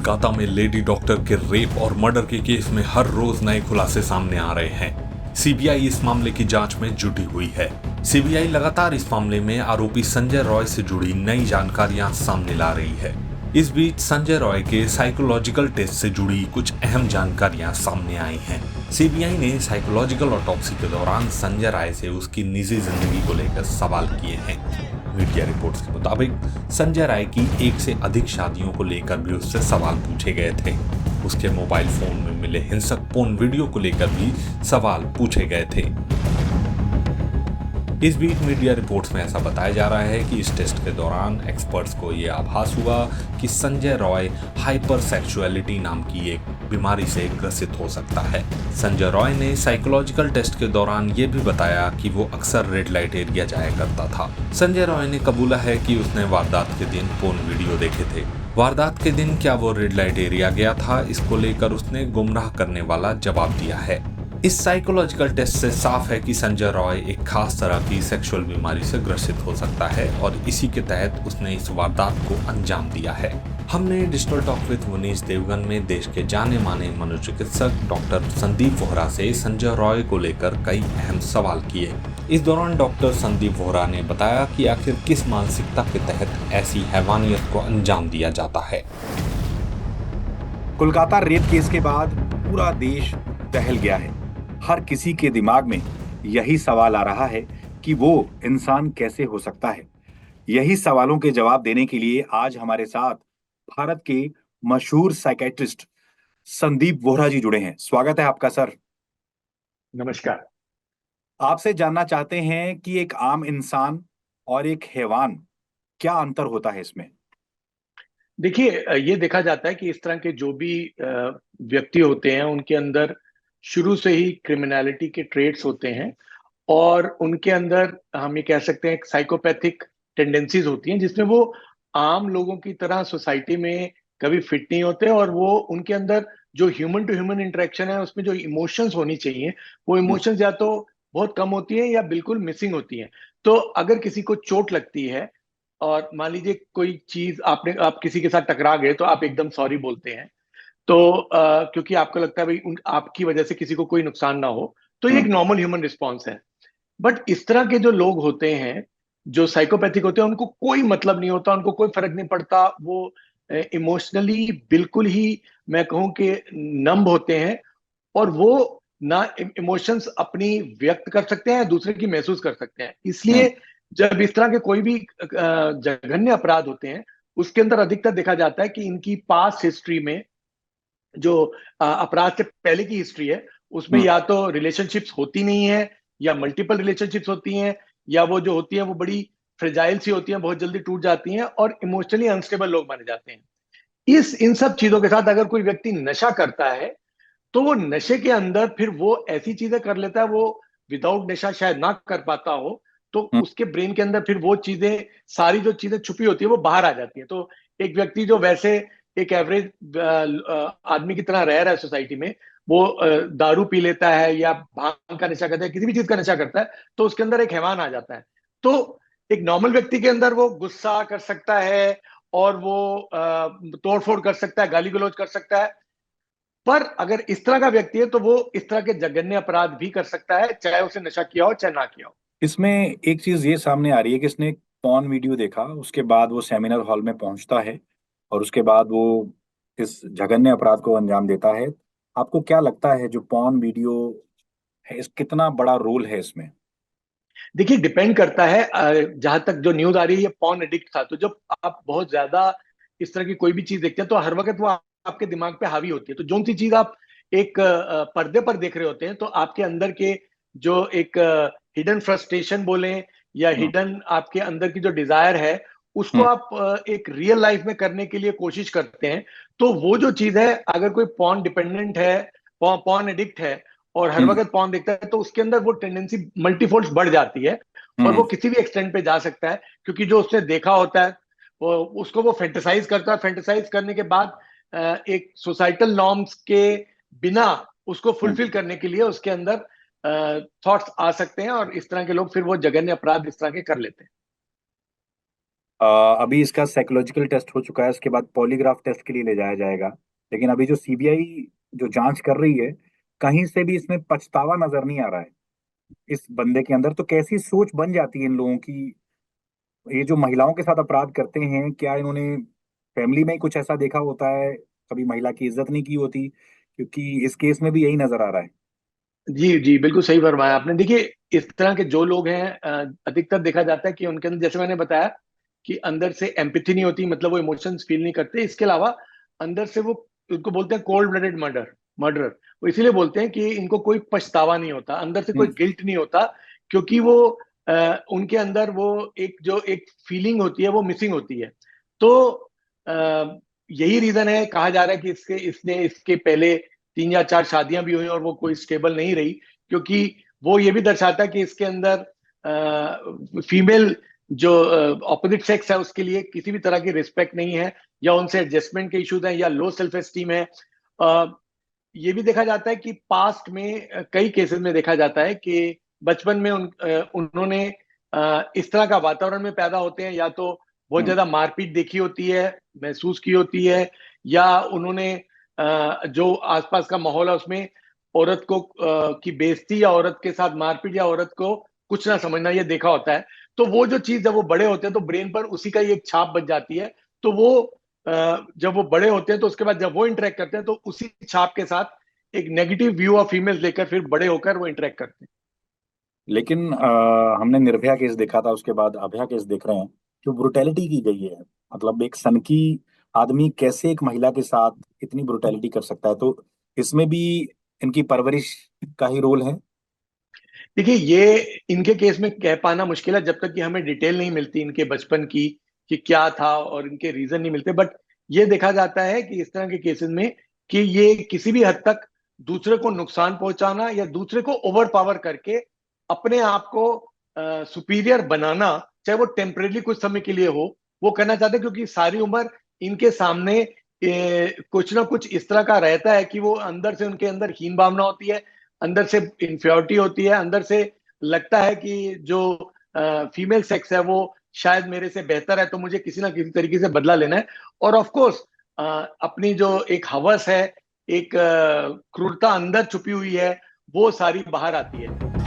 कोलकाता में lady doctor के rape और मर्डर के केस में हर रोज नए खुलासे सामने आ रहे हैं। सीबीआई इस मामले की जांच में जुटी हुई है। सीबीआई लगातार इस मामले में आरोपी संजय रॉय से जुड़ी नई जानकारियां सामने ला रही है। इस बीच संजय रॉय के साइकोलॉजिकल टेस्ट से जुड़ी कुछ अहम जानकारियां सामने आई हैं। सीबीआई ने साइकोलॉजिकल ऑटोप्सी के दौरान संजय रॉय से उसकी निजी जिंदगी को लेकर सवाल किए हैं। मीडिया रिपोर्ट्स के मुताबिक संजय राय की एक से अधिक शादियों को लेकर भी उससे सवाल पूछे गए थे। उसके मोबाइल फोन में मिले हिंसक पोर्न वीडियो को लेकर भी सवाल पूछे गए थे। इस बीच मीडिया रिपोर्ट्स में ऐसा बताया जा रहा है कि इस टेस्ट के दौरान एक्सपर्ट्स को यह आभास हुआ कि संजय रॉय हाइपरसेक्सुअलिटी नाम की एक बीमारी से ग्रसित हो सकता है। संजय रॉय ने साइकोलॉजिकल टेस्ट के दौरान ये भी बताया कि वो अक्सर रेड लाइट एरिया जाया करता था। संजय रॉय ने कबूला है कि उसने वारदात के दिन पोर्न वीडियो देखे थे। वारदात के दिन क्या वो रेड लाइट एरिया गया था, इसको लेकर उसने गुमराह करने वाला जवाब दिया है। इस साइकोलॉजिकल टेस्ट से साफ है कि संजय रॉय एक खास तरह की सेक्सुअल बीमारी से ग्रसित हो सकता है और इसी के तहत उसने इस वारदात को अंजाम दिया है। हमने digital talk with Munish Devgan में देश के जाने माने मनोचिकित्सक डॉक्टर संदीप वोहरा से संजय रॉय को लेकर कई अहम सवाल किए। इस दौरान डॉक्टर संदीप वोहरा ने बताया कि आखिर किस मानसिकता के तहत ऐसी हैवानियत को अंजाम दिया जाता है। कोलकाता रेप केस के बाद पूरा देश दहल गया है। हर किसी के दिमाग में यही सवाल आ रहा है कि वो इंसान कैसे हो सकता है। यही सवालों के जवाब देने के लिए आज हमारे साथ भारत के मशहूर साइकेट्रिस्ट संदीप वोहरा जी जुड़े हैं। स्वागत है आपका सर। नमस्कार। आपसे जानना चाहते हैं कि एक आम इंसान और एक हैवान, क्या अंतर होता है इसमें? देखिए, ये देखा जाता है कि इस तरह के जो भी व्यक्ति होते हैं उनके अंदर शुरू से ही क्रिमिनलिटी के ट्रेट्स होते हैं और उनके अंदर हम ये कह सकते हैं साइकोपैथिक टेंडेंसीज होती हैं, जिसमें वो आम लोगों की तरह सोसाइटी में कभी फिट नहीं होते और वो उनके अंदर जो ह्यूमन टू ह्यूमन इंटरेक्शन है उसमें जो इमोशंस होनी चाहिए वो इमोशंस या तो बहुत कम होती हैं या बिल्कुल मिसिंग होती हैं। तो अगर किसी को चोट लगती है और मान लीजिए कोई चीज आप किसी के साथ टकरा गए तो आप एकदम सॉरी बोलते हैं, तो क्योंकि आपको लगता है भाई आपकी वजह से किसी को कोई नुकसान ना हो, तो ये एक नॉर्मल ह्यूमन रिस्पॉन्स है। बट इस तरह के जो लोग होते हैं जो साइकोपैथिक होते हैं उनको कोई मतलब नहीं होता, उनको कोई फर्क नहीं पड़ता, वो इमोशनली बिल्कुल ही मैं कहूँ कि नंब होते हैं और वो ना इमोशंस अपनी व्यक्त कर सकते हैं दूसरे की महसूस कर सकते हैं। इसलिए जब इस तरह के कोई भी जघन्य अपराध होते हैं उसके अंदर अधिकतर देखा जाता है कि इनकी पास्ट हिस्ट्री में जो अपराध से पहले की हिस्ट्री है उसमें या तो रिलेशनशिप्स होती नहीं है या मल्टीपल रिलेशनशिप्स होती हैं या वो जो होती है वो बड़ी फ्रेजाइल सी होती हैं, बहुत जल्दी टूट जाती हैं और इमोशनली अनस्टेबल लोग माने जाते हैं। इस इन सब चीजों के साथ अगर कोई व्यक्ति नशा करता है तो वो नशे के अंदर फिर वो ऐसी चीजें कर लेता है वो विदाउट नशा शायद ना कर पाता हो, तो उसके ब्रेन के अंदर फिर वो चीजें सारी जो चीजें छुपी होती है वो बाहर आ जाती है। तो एक व्यक्ति जो वैसे एक एवरेज आदमी की तरह रह रहा है सोसाइटी में, वो दारू पी लेता है या भांग का नशा करता है, किसी भी चीज का नशा करता है, तो उसके अंदर एक हैवान आ जाता है। तो एक नॉर्मल व्यक्ति के अंदर वो गुस्सा कर सकता है और वो तोड़फोड़ कर सकता है, गाली गलौज कर सकता है, पर अगर इस तरह का व्यक्ति है तो वो इस तरह के जघन्य अपराध भी कर सकता है, चाहे उसे नशा किया हो चाहे ना किया हो। इसमें एक चीज ये सामने आ रही है कि इसने पॉर्न वीडियो देखा, उसके बाद वो सेमिनार हॉल में पहुंचता है और उसके बाद वो इस जघन्य अपराध को अंजाम देता है। आपको क्या लगता है जो पॉर्न वीडियो है, इस कितना बड़ा रोल है इसमें? देखिए, डिपेंड करता है। जहां तक जो न्यूज आ रही है ये पॉर्न एडिक्ट था, तो जब आप बहुत ज्यादा इस तरह की कोई भी चीज देखते हैं तो हर वक्त वो आपके दिमाग पे हावी होती है। तो जो सी चीज आप एक पर्दे पर देख रहे होते हैं तो आपके अंदर के जो एक हिडन फ्रस्ट्रेशन बोले या हिडन आपके अंदर की जो डिजायर है उसको आप एक रियल लाइफ में करने के लिए कोशिश करते हैं। तो वो जो चीज है, अगर कोई पॉर्न डिपेंडेंट है, पॉर्न एडिक्ट है और हर वक्त पॉर्न देखता है, तो उसके अंदर वो टेंडेंसी मल्टीफोल्ड बढ़ जाती है और वो किसी भी एक्सटेंट पे जा सकता है, क्योंकि जो उसने देखा होता है वो उसको वो फेंटिसाइज करता है। फेंटिसाइज करने के बाद एक सोसाइटल नॉर्म्स के बिना उसको फुलफिल करने के लिए उसके अंदर थॉट्स आ सकते हैं और इस तरह के लोग फिर वो जघन्य अपराध इस तरह के कर लेते हैं। अभी इसका साइकोलॉजिकल टेस्ट हो चुका है, उसके बाद पॉलीग्राफ टेस्ट के लिए ले जाया जाएगा। लेकिन अभी जो सीबीआई जो जांच कर रही है, कहीं से भी इसमें पछतावा नजर नहीं आ रहा है इस बंदे के अंदर। तो कैसी सोच बन जाती है इन लोगों की, ये जो महिलाओं के साथ अपराध करते हैं, क्या इन्होंने फैमिली में ही कुछ ऐसा देखा होता है, कभी महिला की इज्जत नहीं की होती? क्योंकि इस केस में भी यही नजर आ रहा है। जी जी, बिल्कुल सही फरमाया आपने। देखिए, इस तरह के जो लोग हैं, अधिकतर देखा जाता है कि उनके अंदर, जैसे मैंने बताया, कि अंदर से एम्पैथी नहीं होती, मतलब वो इमोशंस फील नहीं करते। इसके अलावा अंदर से वो, उनको बोलते हैं कोल्ड ब्लडेड मर्डर। वो इसीलिए बोलते हैं कि इनको कोई पछतावा नहीं होता, अंदर से कोई हम्म। गिल्ट नहीं होता, क्योंकि वो उनके अंदर वो एक फीलिंग होती है वो मिसिंग होती है। तो यही रीजन है, कहा जा रहा है कि इसके पहले 3 या 4 शादियां भी हुई और वो कोई स्टेबल नहीं रही, क्योंकि वो ये भी दर्शाता है कि इसके अंदर फीमेल जो ऑपोजिट सेक्स है उसके लिए किसी भी तरह की रिस्पेक्ट नहीं है, या उनसे एडजस्टमेंट के इश्यूज हैं, या लो सेल्फ एस्टीम है। अ, ये भी देखा जाता है कि पास्ट में कई केसेस में देखा जाता है कि बचपन में उन्होंने इस तरह का वातावरण में पैदा होते हैं, या तो बहुत हम्म। ज्यादा मारपीट देखी होती है, महसूस की होती है, या उन्होंने जो आसपास का माहौल है उसमें औरत को की बेइज्जती, या औरत के साथ मारपीट, या औरत को कुछ ना समझना, ये देखा होता है। तो वो जो चीज, जब वो बड़े होते हैं तो ब्रेन पर उसी का ही एक छाप बच जाती है। तो वो जब वो बड़े होते हैं तो उसके बाद जब वो इंटरेक्ट करते हैं तो उसी छाप के साथ एक नेगेटिव व्यू ऑफ फीमेल्स लेकर फिर बड़े होकर वो इंटरेक्ट करते हैं। लेकिन हमने निर्भया केस देखा था, उसके बाद अभया केस देख रहे हैं, जो ब्रुटेलिटी की गई है। मतलब एक सनकी आदमी कैसे एक महिला के साथ इतनी ब्रुटेलिटी कर सकता है? तो इसमें भी इनकी परवरिश का ही रोल है। देखिए, ये इनके केस में कह पाना मुश्किल है जब तक कि हमें डिटेल नहीं मिलती इनके बचपन की, कि क्या था, और इनके रीजन नहीं मिलते। बट ये देखा जाता है कि इस तरह के केसेस में, कि ये किसी भी हद तक दूसरे को नुकसान पहुंचाना, या दूसरे को ओवर पावर करके अपने आप को सुपीरियर बनाना, चाहे वो टेम्परेली कुछ समय के लिए हो, वो करना चाहते हैं, क्योंकि सारी उम्र इनके सामने कुछ ना कुछ इस तरह का रहता है कि वो अंदर से, उनके अंदर हीन भावना होती है, अंदर से इंफ्योरिटी होती है, अंदर से लगता है कि जो फीमेल सेक्स है वो शायद मेरे से बेहतर है, तो मुझे किसी ना किसी तरीके से बदला लेना है। और ऑफ कोर्स अपनी जो एक हवस है, एक क्रूरता अंदर छुपी हुई है, वो सारी बाहर आती है।